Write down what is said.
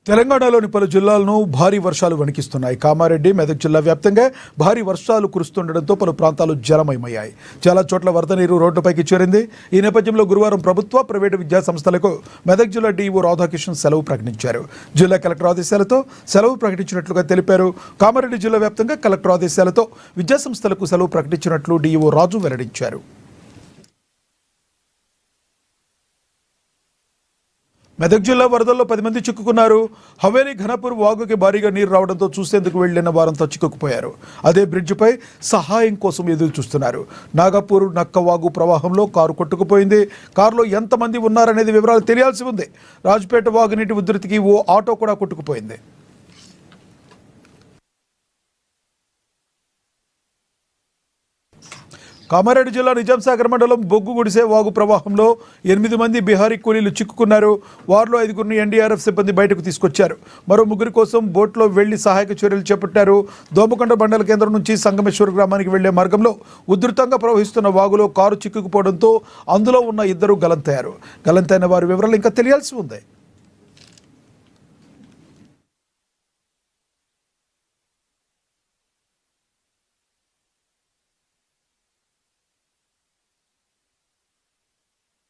తెలంగాణలోని పలు జిల్లాలను భారీ వర్షాలు వణికిస్తున్నాయి. కామారెడ్డి, మెదక్ జిల్లా వ్యాప్తంగా భారీ వర్షాలు కురుస్తుండటంతో పలు ప్రాంతాలు జలమయమయ్యాయి. చాలా చోట్ల వరద నీరు రోడ్డుపైకి చేరింది. ఈ నేపథ్యంలో గురువారం ప్రభుత్వ, ప్రైవేటు విద్యా సంస్థలకు మెదక్ జిల్లా డీఈఓ రాధాకృష్ణన్ సెలవు ప్రకటించారు. జిల్లా కలెక్టర్ ఆదేశాలతో సెలవు ప్రకటించినట్లుగా తెలిపారు. కామారెడ్డి జిల్లా వ్యాప్తంగా కలెక్టర్ ఆదేశాలతో విద్యా సంస్థలకు సెలవు ప్రకటించినట్లు డీఈఓ రాజు వెల్లడించారు. మెదక్ జిల్లా వరదల్లో 10 మంది చిక్కుకున్నారు. హవేలీ ఘనపూర్ వాగుకి భారీగా నీరు రావడంతో చూసేందుకు వెళ్లిన వారంతా చిక్కుకుపోయారు. అదే బ్రిడ్జిపై సహాయం కోసం ఎదురు చూస్తున్నారు. నాగపూర్ నక్క వాగు ప్రవాహంలో కారు కొట్టుకుపోయింది. కారులో ఎంతమంది ఉన్నారనేది వివరాలు తెలియాల్సి ఉంది. రాజపేట వాగు నీటి ఉధృతికి ఓ ఆటో కూడా కొట్టుకుపోయింది. కామారెడ్డి జిల్లా నిజాంసాగర్ మండలం బొగ్గు గుడిసే వాగు ప్రవాహంలో 8 మంది బిహారీ కూలీలు చిక్కుకున్నారు. వారిలో 5గురిని ఎన్డీఆర్ఎఫ్ సిబ్బంది బయటకు తీసుకొచ్చారు. మరో 3 కోసం బోట్లో వెళ్లి సహాయక చర్యలు చేపట్టారు. దోమకొండ మండల కేంద్రం నుంచి సంగమేశ్వర గ్రామానికి వెళ్లే మార్గంలో ఉధృతంగా ప్రవహిస్తున్న వాగులో కారు చిక్కుకుపోవడంతో అందులో ఉన్న 2 గల్లంతయ్యారు. గల్లంతైన వారి వివరాలు ఇంకా తెలియాల్సి ఉంది.